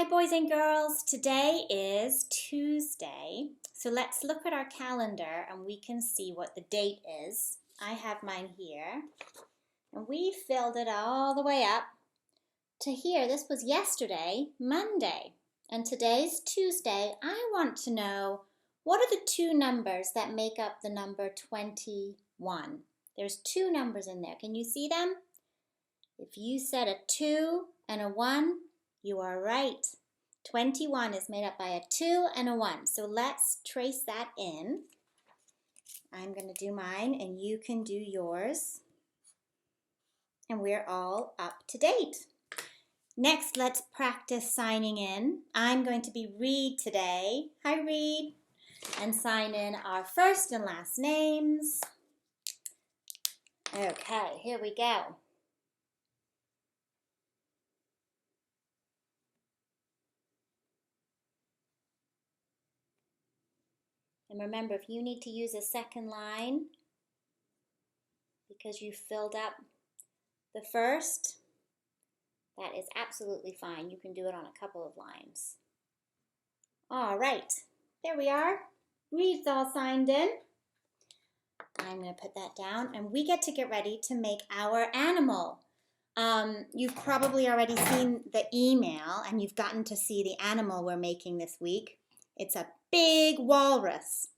Hi boys and girls, today is Tuesday, so let's look at our calendar and we can see what the date is. I have mine here and we filled it all the way up to here. This was yesterday, Monday, and today's Tuesday. I want to know what are the two numbers that make up the number 21. There's two numbers in there. Can you see them? If you said a 2 and a 1, you are right. 21 is made up by a 2 and a 1. So let's trace that in. I'm going to do mine and you can do yours. And we're all up to date. Next, let's practice signing in. I'm going to be Reed today. Hi, Reed. And sign in our first and last names. Okay, here we go. And remember, if you need to use a second line because you filled up the first, that is absolutely fine. You can do it on a couple of lines. All right, there we are. Reed's all signed in. I'm going to put that down, and we get to get ready to make our animal. You've probably already seen the email, and you've gotten to see the animal we're making this week. It's a big walrus.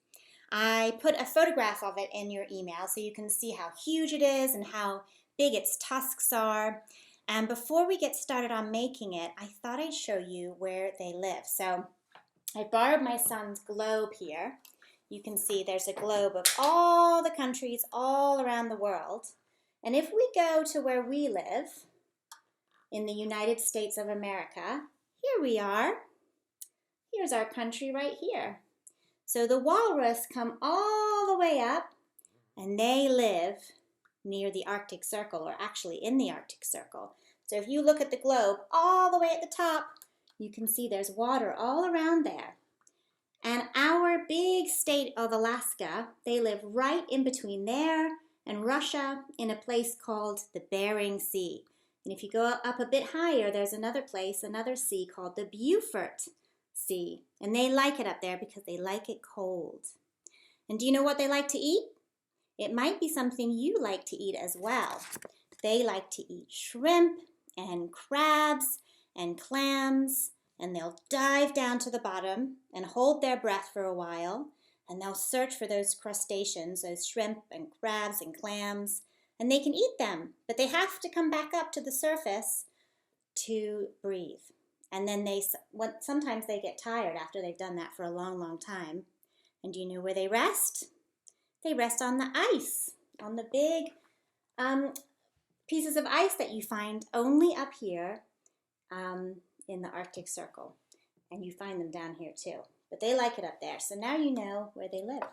I put a photograph of it in your email so you can see how huge it is and how big its tusks are. And before we get started on making it, I thought I'd show you where they live. So I borrowed my son's globe here. You can see there's a globe of all the countries all around the world. And if we go to where we live, in the United States of America, here we are. Here's our country right here. So the walrus come all the way up, and they live near the Arctic Circle, or actually in the Arctic Circle. So if you look at the globe all the way at the top, you can see there's water all around there. And our big state of Alaska, they live right in between there and Russia in a place called the Bering Sea. And if you go up a bit higher, there's another place, another sea called the Beaufort Sea. And they like it up there because they like it cold. And do you know what they like to eat? It might be something you like to eat as well. They like to eat shrimp and crabs and clams, and they'll dive down to the bottom and hold their breath for a while, and they'll search for those crustaceans, those shrimp and crabs and clams, and they can eat them, but they have to come back up to the surface to breathe. And then sometimes they get tired after they've done that for a long, long time. And do you know where they rest? They rest on the ice, on the big pieces of ice that you find only up here in the Arctic Circle. And you find them down here too. But they like it up there. So now you know where they live.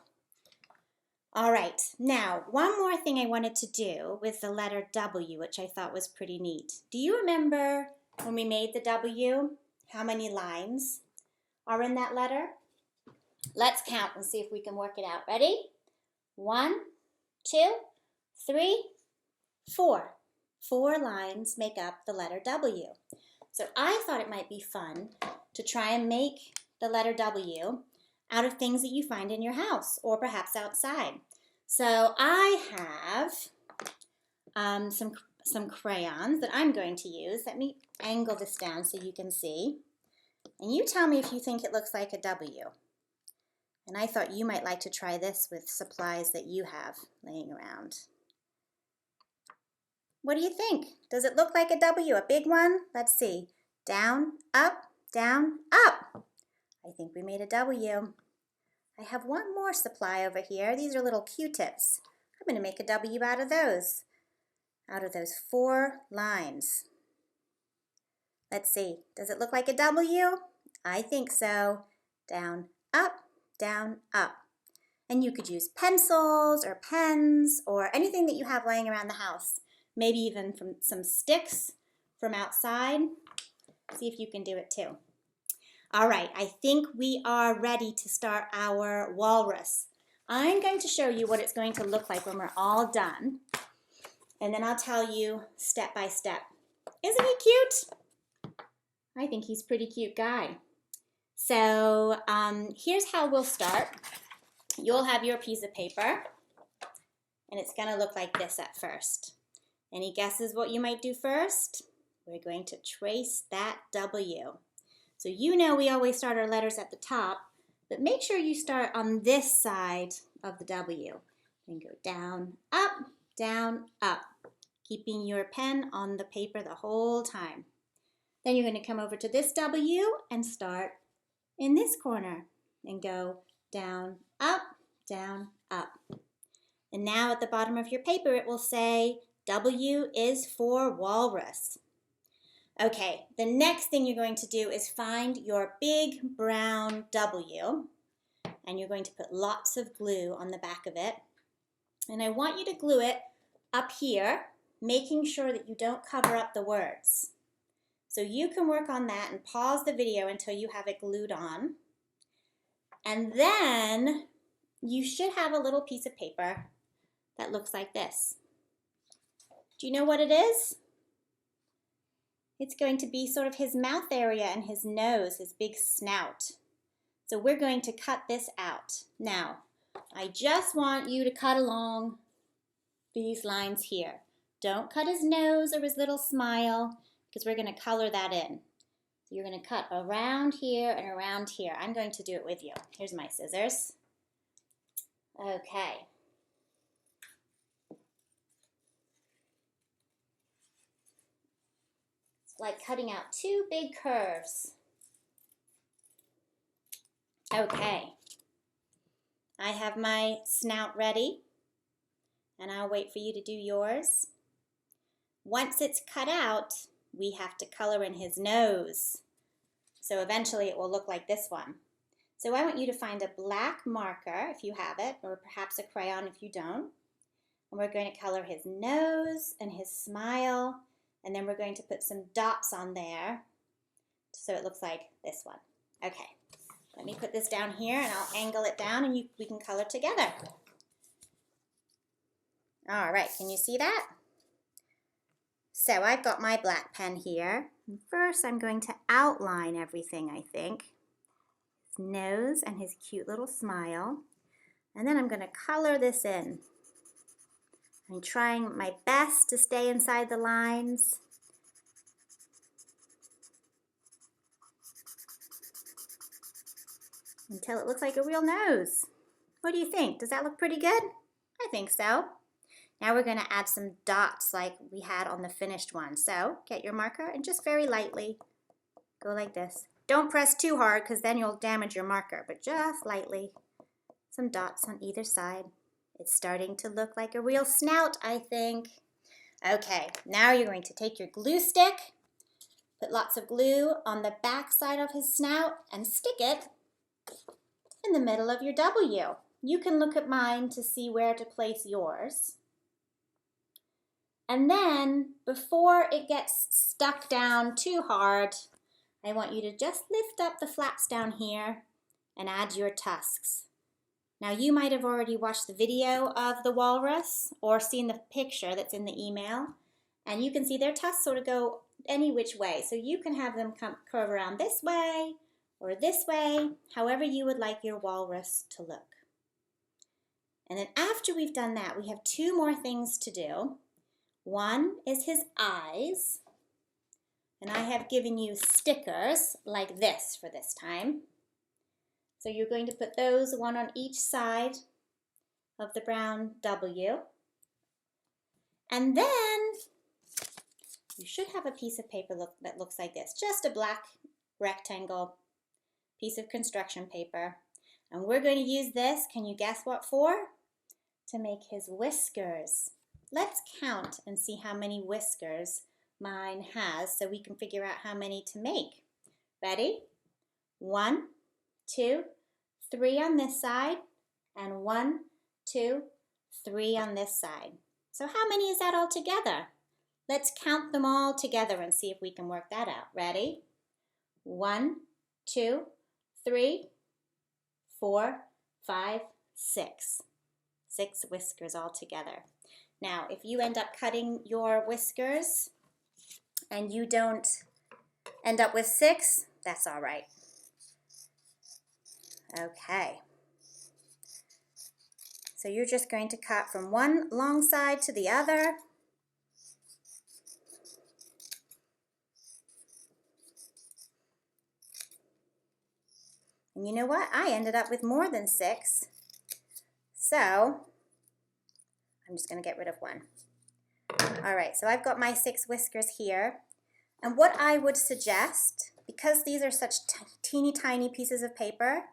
All right, now one more thing I wanted to do with the letter W, which I thought was pretty neat. Do you remember when we made the W, how many lines are in that letter? Let's count and see if we can work it out. Ready? 1, 2, 3, 4. 4 lines make up the letter W. So I thought it might be fun to try and make the letter W out of things that you find in your house or perhaps outside. So I have some crayons that I'm going to use. Let me angle this down so you can see. And you tell me if you think it looks like a W. And I thought you might like to try this with supplies that you have laying around. What do you think? Does it look like a W, a big one? Let's see. Down, up, up. I think we made a W. I have one more supply over here. These are little Q-tips. I'm going to make a W out of those 4 lines. Let's see. Does it look like a W? I think so. Down, up, up. And you could use pencils or pens or anything that you have laying around the house. Maybe even from some sticks from outside. See if you can do it too. All right, I think we are ready to start our walrus. I'm going to show you what it's going to look like when we're all done. And then I'll tell you step by step. Isn't he cute? I think he's a pretty cute guy. So here's how we'll start. You'll have your piece of paper, and it's going to look like this at first. Any guesses what you might do first? We're going to trace that W. So you know we always start our letters at the top, but make sure you start on this side of the W. And go down, up, keeping your pen on the paper the whole time. Then you're going to come over to this W and start in this corner and go down, up, down, up. And now at the bottom of your paper it will say W is for walrus. Okay, the next thing you're going to do is find your big brown W, and you're going to put lots of glue on the back of it. And I want you to glue it up here, making sure that you don't cover up the words. So you can work on that and pause the video until you have it glued on. And then you should have a little piece of paper that looks like this. Do you know what it is? It's going to be sort of his mouth area and his nose, his big snout. So we're going to cut this out. Now, I just want you to cut along these lines here. Don't cut his nose or his little smile, because we're going to color that in. So you're going to cut around here and around here. I'm going to do it with you. Here's my scissors. Okay. It's like cutting out two big curves. Okay. I have my snout ready, and I'll wait for you to do yours. Once it's cut out, we have to color in his nose. So eventually it will look like this one. So I want you to find a black marker if you have it, or perhaps a crayon if you don't. And we're going to color his nose and his smile, and then we're going to put some dots on there so it looks like this one. Okay, let me put this down here and I'll angle it down and we can color together. All right, can you see that? So I've got my black pen here. First, I'm going to outline everything, I think. His nose and his cute little smile. And then I'm going to color this in. I'm trying my best to stay inside the lines. Until it looks like a real nose. What do you think? Does that look pretty good? I think so. Now we're going to add some dots like we had on the finished one. So get your marker and just very lightly go like this. Don't press too hard because then you'll damage your marker, but just lightly. Some dots on either side. It's starting to look like a real snout, I think. Okay, now you're going to take your glue stick, put lots of glue on the back side of his snout and stick it in the middle of your W. You can look at mine to see where to place yours. And then, before it gets stuck down too hard, I want you to just lift up the flaps down here and add your tusks. Now, you might have already watched the video of the walrus or seen the picture that's in the email, and you can see their tusks sort of go any which way. So you can have them curve around this way or this way, however you would like your walrus to look. And then after we've done that, we have two more things to do. One is his eyes, and I have given you stickers like this for this time. So you're going to put those one on each side of the brown W. And then you should have a piece of paper that looks like this, just a black rectangle piece of construction paper. And we're going to use this, can you guess what for? To make his whiskers. Let's count and see how many whiskers mine has so we can figure out how many to make. Ready? 1, 2, 3 on this side, and 1, 2, 3 on this side. So how many is that all together? Let's count them all together and see if we can work that out. Ready? 1, 2, 3, 4, 5, 6. 6 whiskers all together. Now, if you end up cutting your whiskers and you don't end up with 6, that's all right. Okay. So you're just going to cut from one long side to the other. And you know what? I ended up with more than 6. So I'm just going to get rid of one. All right, so I've got my 6 whiskers here. And what I would suggest, because these are such teeny tiny pieces of paper,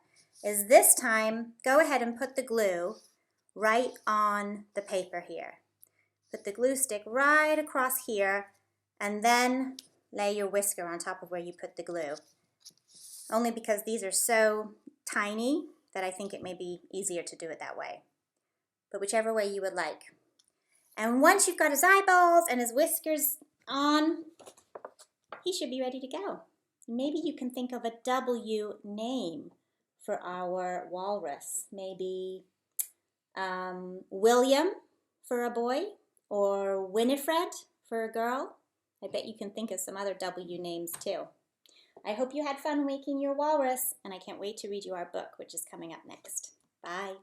is this time go ahead and put the glue right on the paper here. Put the glue stick right across here and then lay your whisker on top of where you put the glue. Only because these are so tiny that I think it may be easier to do it that way. But whichever way you would like. And once you've got his eyeballs and his whiskers on, he should be ready to go. Maybe you can think of a W name for our walrus. Maybe William for a boy, or Winifred for a girl. I bet you can think of some other W names too. I hope you had fun making your walrus, and I can't wait to read you our book, which is coming up next. Bye.